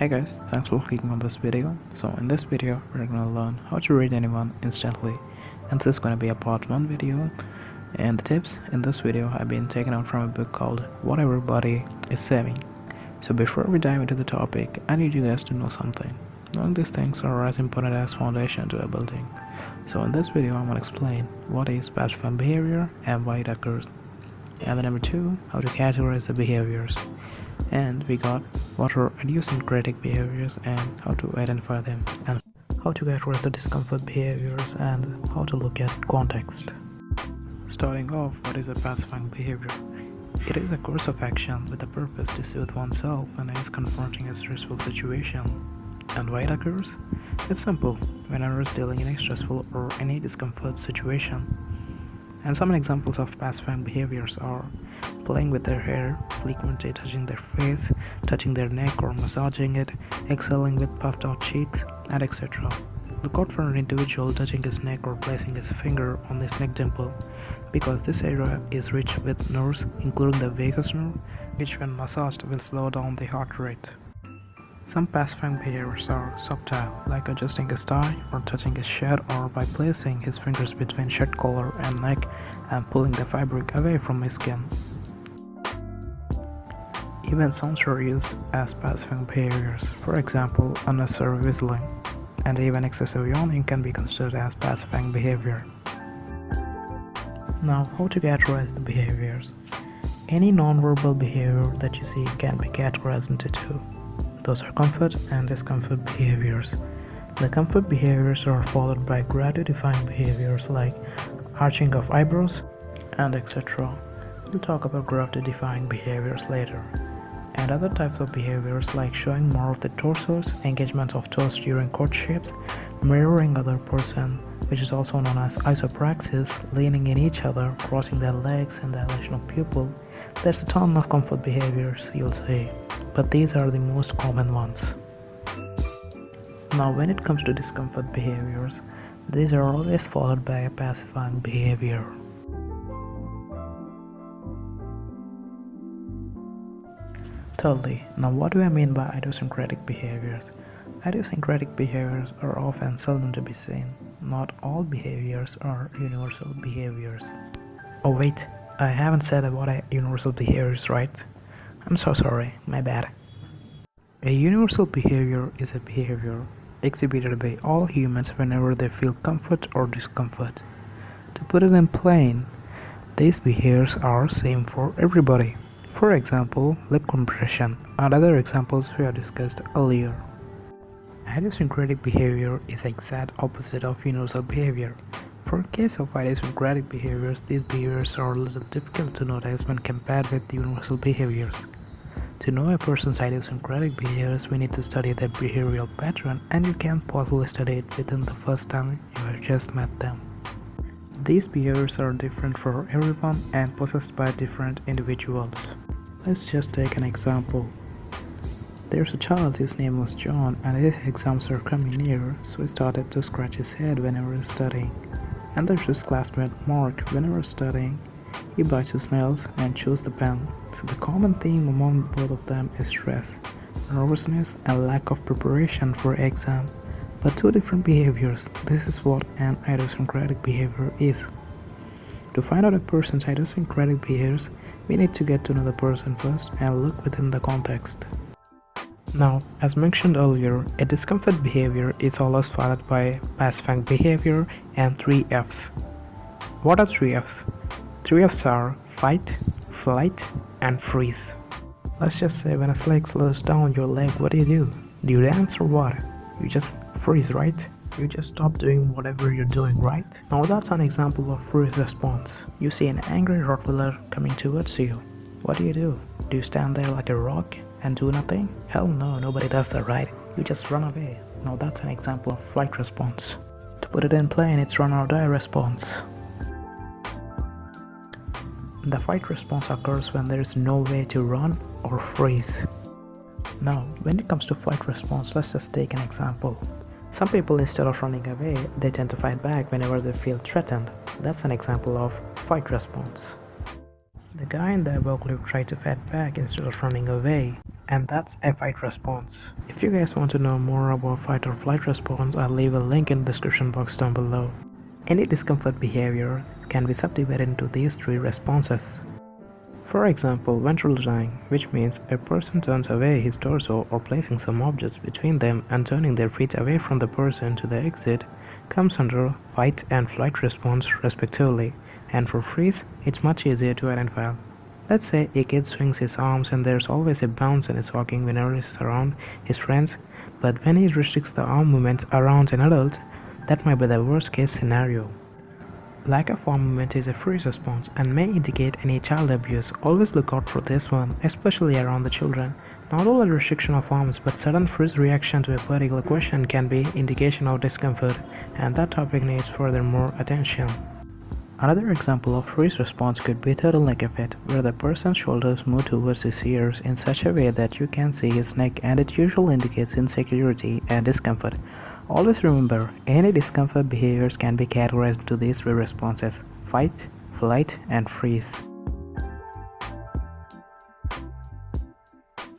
Hey guys, thanks for clicking on this video. So in this video we're gonna learn how to read anyone instantly, and this is gonna be a part 1 video, and the tips in this video have been taken out from a book called What Everybody is Saying. So before we dive into the topic, I need you guys to know something. Knowing these things are as important as foundation to a building. So in this video I'm gonna explain what is pacifying behavior and why it occurs. And the number 2, how to categorize the behaviors. And we got what are idiosyncratic behaviors and how to identify them, and how to categorize the discomfort behaviors and how to look at context. Starting off, what is a pacifying behavior? It is a course of action with a purpose to soothe oneself when it is confronting a stressful situation. And why it occurs? It's simple, whenever it's dealing in a stressful or any discomfort situation. And some examples of pacifying behaviors are playing with their hair, frequently touching their face, touching their neck or massaging it, exhaling with puffed out cheeks, and etc. Look out for an individual touching his neck or placing his finger on his neck dimple, because this area is rich with nerves, including the vagus nerve, which when massaged will slow down the heart rate. Some pacifying behaviors are subtle, like adjusting his tie or touching his shirt, or by placing his fingers between shirt collar and neck and pulling the fabric away from his skin. Even sounds are used as pacifying behaviors, for example, unnecessary whistling, and even excessive yawning can be considered as pacifying behavior. Now, how to categorize the behaviors? Any non-verbal behavior that you see can be categorized into two. Those are comfort and discomfort behaviors. The comfort behaviors are followed by gravity-defying behaviors like arching of eyebrows and etc. We'll talk about gravity-defying behaviors later. And other types of behaviors like showing more of the torsos, engagement of toes during courtships, mirroring other person, which is also known as isopraxis, leaning in each other, crossing their legs, and dilation of pupil. There's a ton of comfort behaviors, you'll see, but these are the most common ones. Now when it comes to discomfort behaviors, these are always followed by a pacifying behavior. Thirdly, now what do I mean by idiosyncratic behaviors? Idiosyncratic behaviors are often seldom to be seen. Not all behaviors are universal behaviors. Oh wait, I haven't said what a universal behavior is, right? I'm so sorry, my bad. A universal behavior is a behavior exhibited by all humans whenever they feel comfort or discomfort. To put it in plain, these behaviors are same for everybody. For example, lip compression and other examples we have discussed earlier. Idiosyncratic behavior is the exact opposite of universal behavior. For a case of idiosyncratic behaviors, these behaviors are a little difficult to notice when compared with universal behaviors. To know a person's idiosyncratic behaviors, we need to study their behavioral pattern, and you can't possibly study it within the first time you have just met them. These behaviors are different for everyone and possessed by different individuals. Let's just take an example. There's a child, his name was John, and his exams are coming near, so he started to scratch his head whenever he's studying. And there's his classmate Mark. Whenever studying, he bites his nails and chews the pen. So the common theme among both of them is stress, nervousness, and lack of preparation for exam. But two different behaviors. This is what an idiosyncratic behavior is. To find out a person's idiosyncratic behaviors, we need to get to know the person first and look within the context. Now, as mentioned earlier, a discomfort behavior is always followed by pacifying behavior and 3 F's. What are 3 F's? 3 F's are fight, flight, and freeze. Let's just say when a snake slows down your leg, what do? Do you dance or what? You just freeze, right? You just stop doing whatever you're doing, right? Now that's an example of freeze response. You see an angry Rottweiler coming towards you. What do? Do you stand there like a rock and do nothing? Hell no, nobody does that, right? You just run away. Now that's an example of flight response. To put it in plain, it's run or die response. The fight response occurs when there is no way to run or freeze. Now, when it comes to flight response, let's just take an example. Some people, instead of running away, they tend to fight back whenever they feel threatened. That's an example of fight response. The guy in the above clip tried to fight back instead of running away, And that's a fight response. If you guys want to know more about fight or flight response, I'll leave a link in the description box down below. Any discomfort behavior can be subdivided into these three responses. For example, ventral dying, which means a person turns away his torso or placing some objects between them and turning their feet away from the person to the exit, comes under fight and flight response respectively, and for freeze, it's much easier to identify. Let's say a kid swings his arms and there's always a bounce in his walking whenever he's around his friends, but when he restricts the arm movements around an adult, that might be the worst case scenario. Lack of arm movement is a freeze response and may indicate any child abuse. Always look out for this one, especially around the children. Not only restriction of arms but sudden freeze reaction to a particular question can be indication of discomfort, and that topic needs furthermore attention. Another example of freeze response could be turtleneck effect, where the person's shoulders move towards his ears in such a way that you can see his neck, and it usually indicates insecurity and discomfort. Always remember, any discomfort behaviors can be categorized into these three responses: fight, flight, and freeze.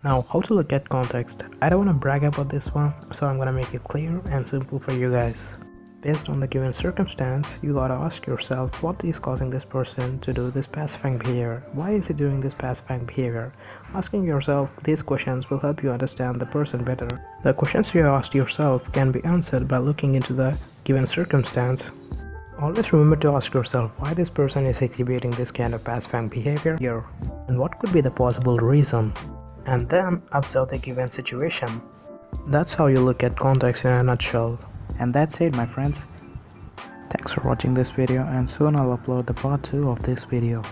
Now, how to look at context. I don't want to brag about this one, so I'm gonna make it clear and simple for you guys. Based on the given circumstance, you gotta ask yourself what is causing this person to do this pacifying behavior. Why is he doing this pacifying behavior? Asking yourself these questions will help you understand the person better. The questions you asked yourself can be answered by looking into the given circumstance. Always remember to ask yourself why this person is exhibiting this kind of pacifying behavior here, and what could be the possible reason, and then observe the given situation. That's how you look at context in a nutshell. And that's it, my friends. Thanks for watching this video, and soon I'll upload the part 2 of this video.